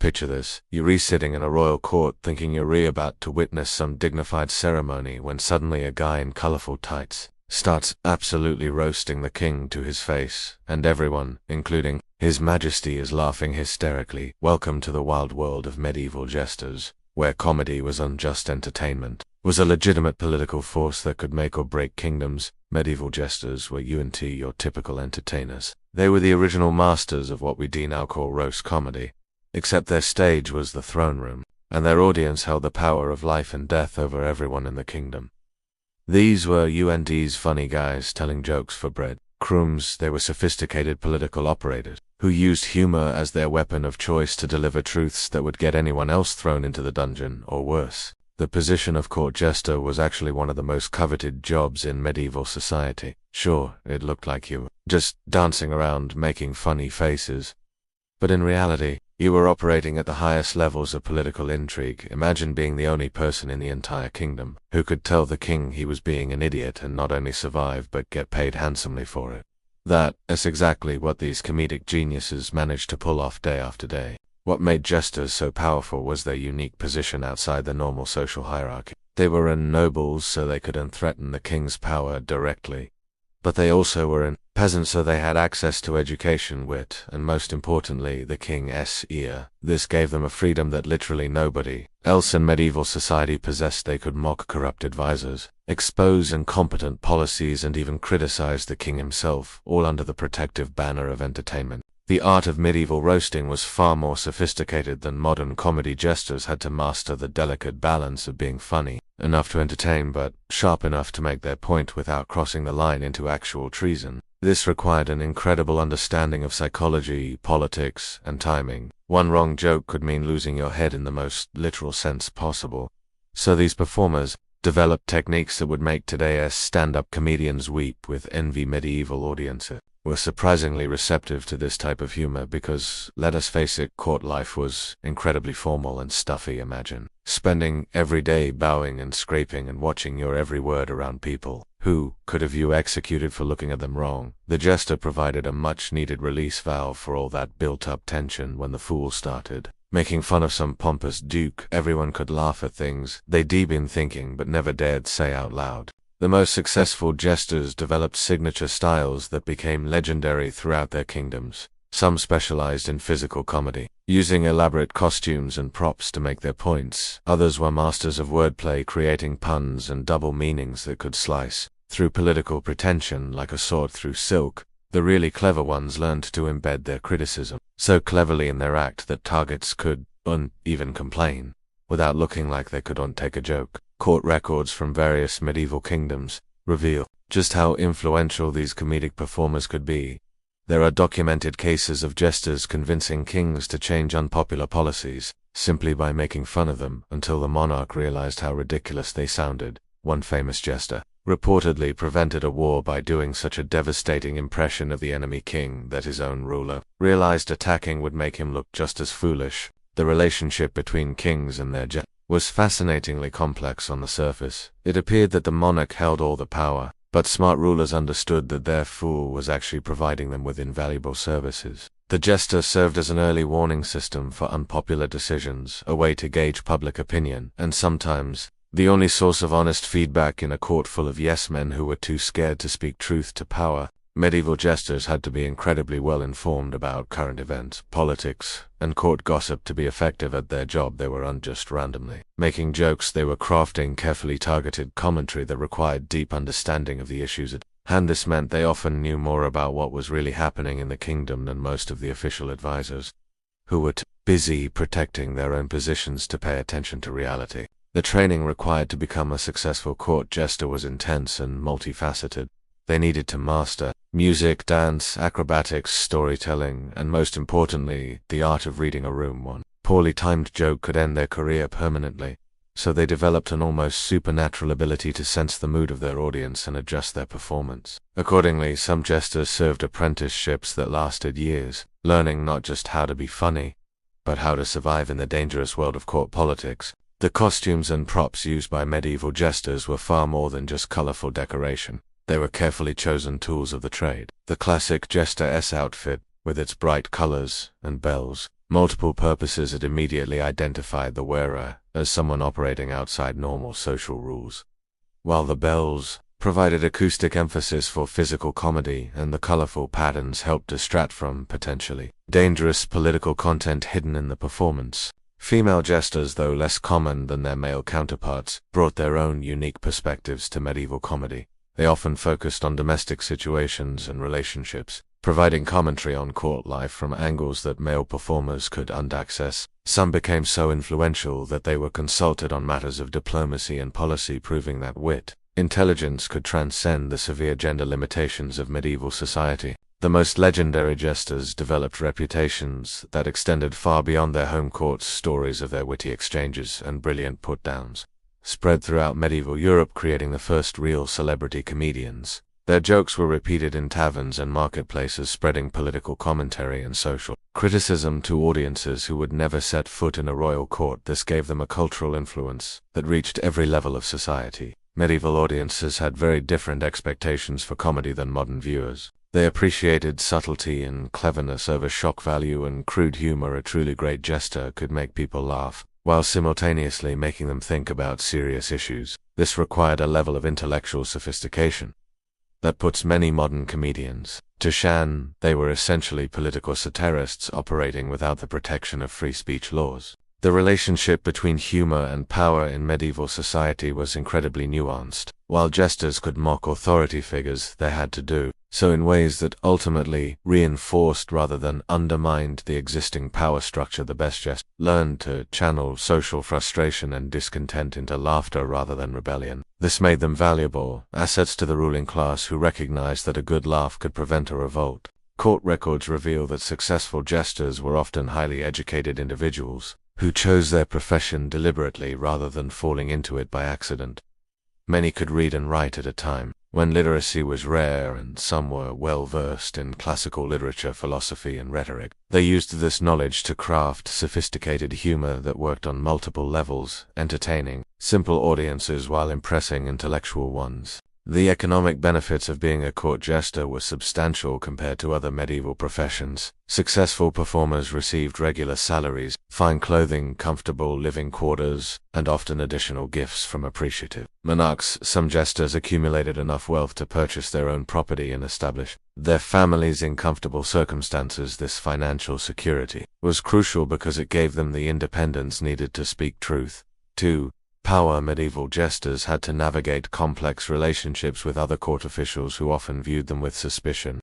Picture this, you're sitting in a royal court thinking you're about to witness some dignified ceremony when suddenly a guy in colorful tights starts absolutely roasting the king to his face, and everyone, including His Majesty, is laughing hysterically. Welcome to the wild world of medieval jesters, where comedy was unjust entertainment, was a legitimate political force that could make or break kingdoms. Medieval jesters were your typical entertainers. They were the original masters of what we now call roast comedy, except their stage was the throne room, and their audience held the power of life and death over everyone in the kingdom. These were funny guys telling jokes for bread crumbs. They were sophisticated political operators who used humor as their weapon of choice to deliver truths that would get anyone else thrown into the dungeon, or worse. The position of court jester was actually one of the most coveted jobs in medieval society. Sure, it looked like you were just dancing around making funny faces, but in reality, you were operating at the highest levels of political intrigue. Imagine being the only person in the entire kingdom who could tell the king he was being an idiot and not only survive but get paid handsomely for it. That's exactly what these comedic geniuses managed to pull off day after day. What made jesters so powerful was their unique position outside the normal social hierarchy. They were nobles, so they could threaten the king's power directly, but they also were peasants, so they had access to education, wit, and most importantly, the king's ear. This gave them a freedom that literally nobody else in medieval society possessed. They could mock corrupt advisors, expose incompetent policies, and even criticize the king himself, all under the protective banner of entertainment. The art of medieval roasting was far more sophisticated than modern comedy. Jesters had to master the delicate balance of being funny enough to entertain, but sharp enough to make their point without crossing the line into actual treason. This required an incredible understanding of psychology, politics, and timing. One wrong joke could mean losing your head in the most literal sense possible. So these performers developed techniques that would make today's stand-up comedians weep with envy. Medieval audiences were surprisingly receptive to this type of humor because, let us face it, court life was incredibly formal and stuffy. Imagine spending every day bowing and scraping and watching your every word around people who could have you executed for looking at them wrong. The jester provided a much-needed release valve for all that built-up tension. When the fool started making fun of some pompous duke, everyone could laugh at things they'd been thinking but never dared say out loud. The most successful jesters developed signature styles that became legendary throughout their kingdoms. Some specialized in physical comedy, using elaborate costumes and props to make their points. Others were masters of wordplay, creating puns and double meanings that could slice through political pretension like a sword through silk. The really clever ones learned to embed their criticism so cleverly in their act that targets could even complain without looking like they could take a joke. Court records from various medieval kingdoms reveal just how influential these comedic performers could be. There are documented cases of jesters convincing kings to change unpopular policies simply by making fun of them until the monarch realized how ridiculous they sounded. One famous jester reportedly prevented a war by doing such a devastating impression of the enemy king that his own ruler realized attacking would make him look just as foolish. The relationship between kings and their jesters was fascinatingly complex on the surface. It appeared that the monarch held all the power, but smart rulers understood that their fool was actually providing them with invaluable services. The jester served as an early warning system for unpopular decisions, a way to gauge public opinion, and sometimes the only source of honest feedback in a court full of yes-men who were too scared to speak truth to power. Medieval jesters had to be incredibly well informed about current events, politics, and court gossip to be effective at their job. They weren't just randomly making jokes, they were crafting carefully targeted commentary that required deep understanding of the issues at hand. This meant they often knew more about what was really happening in the kingdom than most of the official advisors, who were too busy protecting their own positions to pay attention to reality. The training required to become a successful court jester was intense and multifaceted. They needed to master music, dance, acrobatics, storytelling, and most importantly, the art of reading a room. One poorly timed joke could end their career permanently, so they developed an almost supernatural ability to sense the mood of their audience and adjust their performance. Accordingly, some jesters served apprenticeships that lasted years, learning not just how to be funny, but how to survive in the dangerous world of court politics. The costumes and props used by medieval jesters were far more than just colorful decoration. They were carefully chosen tools of the trade. The classic jester's outfit, with its bright colors and bells, multiple purposes. It immediately identified the wearer as someone operating outside normal social rules. While the bells provided acoustic emphasis for physical comedy, and the colorful patterns helped distract from potentially dangerous political content hidden in the performance. Female jesters, though less common than their male counterparts, brought their own unique perspectives to medieval comedy. They often focused on domestic situations and relationships, providing commentary on court life from angles that male performers could unaccess. Some became so influential that they were consulted on matters of diplomacy and policy, proving that wit, intelligence could transcend the severe gender limitations of medieval society. The most legendary jesters developed reputations that extended far beyond their home courts. Stories of their witty exchanges and brilliant put-downs spread throughout medieval Europe, creating the first real celebrity comedians. Their jokes were repeated in taverns and marketplaces, spreading political commentary and social criticism to audiences who would never set foot in a royal court. This gave them a cultural influence that reached every level of society. Medieval audiences had very different expectations for comedy than modern viewers. They appreciated subtlety and cleverness over shock value and crude humor. A truly great jester could make people laugh, while simultaneously making them think about serious issues. This required a level of intellectual sophistication that puts many modern comedians to shame. They were essentially political satirists operating without the protection of free speech laws. The relationship between humor and power in medieval society was incredibly nuanced. While jesters could mock authority figures, they had to do so in ways that ultimately reinforced rather than undermined the existing power structure. The best jesters learned to channel social frustration and discontent into laughter rather than rebellion. This made them valuable assets to the ruling class, who recognized that a good laugh could prevent a revolt. Court records reveal that successful jesters were often highly educated individuals who chose their profession deliberately rather than falling into it by accident. Many could read and write at a time when literacy was rare, and some were well versed in classical literature, philosophy, and rhetoric. They used this knowledge to craft sophisticated humor that worked on multiple levels, entertaining simple audiences while impressing intellectual ones. The economic benefits of being a court jester were substantial compared to other medieval professions. Successful performers received regular salaries, fine clothing, comfortable living quarters, and often additional gifts from appreciative monarchs. Some jesters accumulated enough wealth to purchase their own property and establish their families in comfortable circumstances. This financial security was crucial because it gave them the independence needed to speak truth to power. Medieval jesters had to navigate complex relationships with other court officials who often viewed them with suspicion.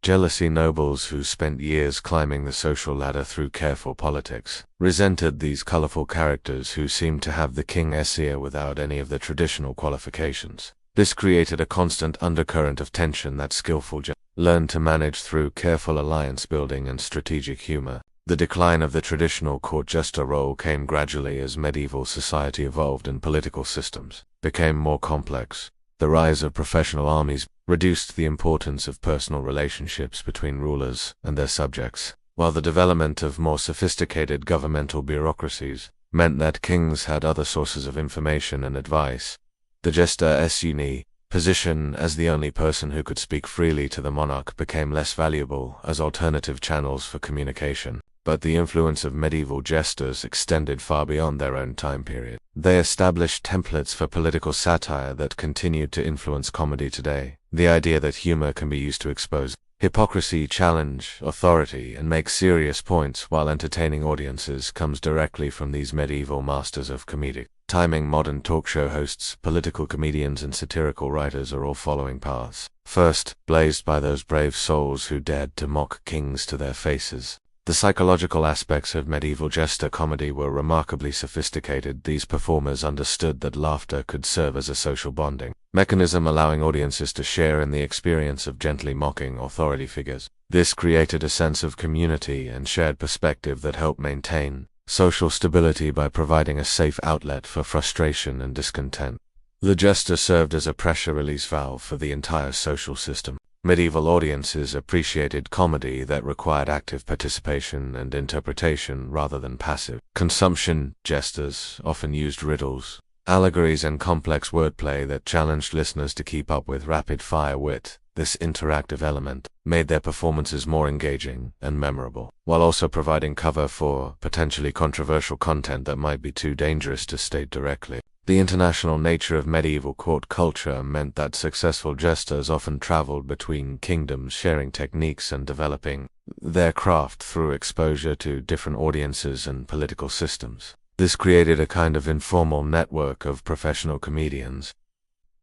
Jealousy. Nobles who spent years climbing the social ladder through careful politics resented these colorful characters who seemed to have the king's ear without any of the traditional qualifications. This created a constant undercurrent of tension that skillful jesters learned to manage through careful alliance building and strategic humor. The decline of the traditional court jester role came gradually as medieval society evolved and political systems became more complex. The rise of professional armies reduced the importance of personal relationships between rulers and their subjects, while the development of more sophisticated governmental bureaucracies meant that kings had other sources of information and advice. The jester's unique position as the only person who could speak freely to the monarch became less valuable as alternative channels for communication. But the influence of medieval jesters extended far beyond their own time period. They established templates for political satire that continued to influence comedy today. The idea that humor can be used to expose hypocrisy, challenge authority, and make serious points while entertaining audiences comes directly from these medieval masters of comedic timing. Modern talk show hosts, political comedians, and satirical writers are all following paths first blazed by those brave souls who dared to mock kings to their faces. The psychological aspects of medieval jester comedy were remarkably sophisticated. These performers understood that laughter could serve as a social bonding mechanism, allowing audiences to share in the experience of gently mocking authority figures. This created a sense of community and shared perspective that helped maintain social stability by providing a safe outlet for frustration and discontent. The jester served as a pressure release valve for the entire social system. Medieval audiences appreciated comedy that required active participation and interpretation rather than passive consumption. Jesters often used riddles, allegories, and complex wordplay that challenged listeners to keep up with rapid-fire wit. This interactive element made their performances more engaging and memorable, while also providing cover for potentially controversial content that might be too dangerous to state directly. The international nature of medieval court culture meant that successful jesters often traveled between kingdoms, sharing techniques and developing their craft through exposure to different audiences and political systems. This created a kind of informal network of professional comedians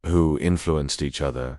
who influenced each other's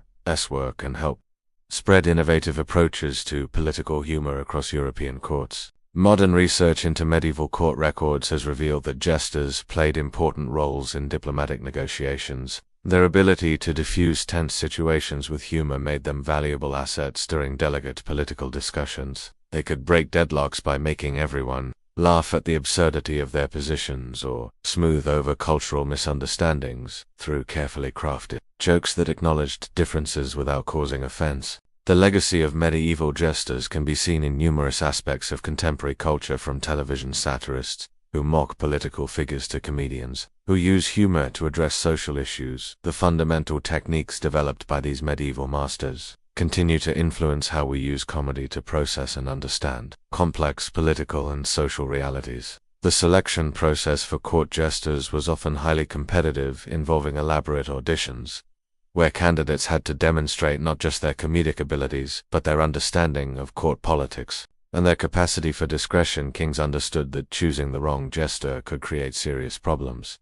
work and helped spread innovative approaches to political humor across European courts. Modern research into medieval court records has revealed that jesters played important roles in diplomatic negotiations. Their ability to diffuse tense situations with humor made them valuable assets during delicate political discussions. They could break deadlocks by making everyone laugh at the absurdity of their positions or smooth over cultural misunderstandings through carefully crafted jokes that acknowledged differences without causing offense. The legacy of medieval jesters can be seen in numerous aspects of contemporary culture, from television satirists who mock political figures to comedians who use humor to address social issues. The fundamental techniques developed by these medieval masters continue to influence how we use comedy to process and understand complex political and social realities. The selection process for court jesters was often highly competitive, involving elaborate auditions, where candidates had to demonstrate not just their comedic abilities, but their understanding of court politics and their capacity for discretion. Kings understood that choosing the wrong jester could create serious problems,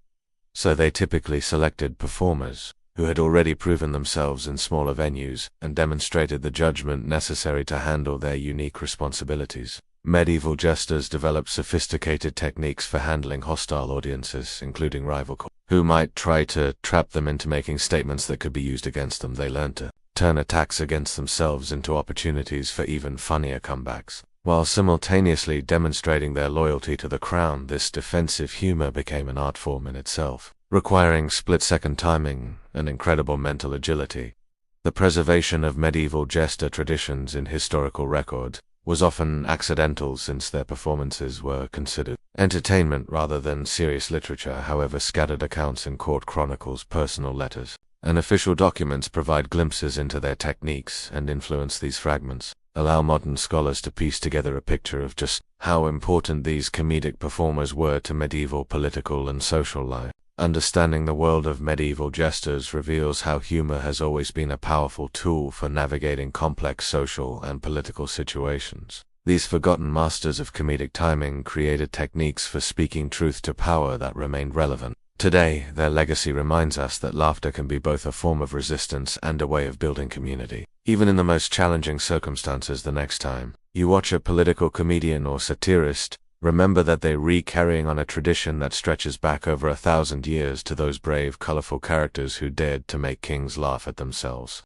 so they typically selected performers who had already proven themselves in smaller venues and demonstrated the judgment necessary to handle their unique responsibilities. Medieval jesters developed sophisticated techniques for handling hostile audiences, including rival courts, who might try to trap them into making statements that could be used against them. They learned to turn attacks against themselves into opportunities for even funnier comebacks, while simultaneously demonstrating their loyalty to the crown. This defensive humor became an art form in itself, requiring split-second timing and incredible mental agility. The preservation of medieval jester traditions in historical record was often accidental, since their performances were considered entertainment rather than serious literature. However, scattered accounts in court chronicles, personal letters, and official documents provide glimpses into their techniques and influence. These fragments allow modern scholars to piece together a picture of just how important these comedic performers were to medieval political and social life. Understanding the world of medieval jesters reveals how humor has always been a powerful tool for navigating complex social and political situations. These forgotten masters of comedic timing created techniques for speaking truth to power that remained relevant today. Their legacy reminds us that laughter can be both a form of resistance and a way of building community, even in the most challenging circumstances. The next time you watch a political comedian or satirist, remember that they're carrying on a tradition that stretches back over 1,000 years, to those brave, colorful characters who dared to make kings laugh at themselves.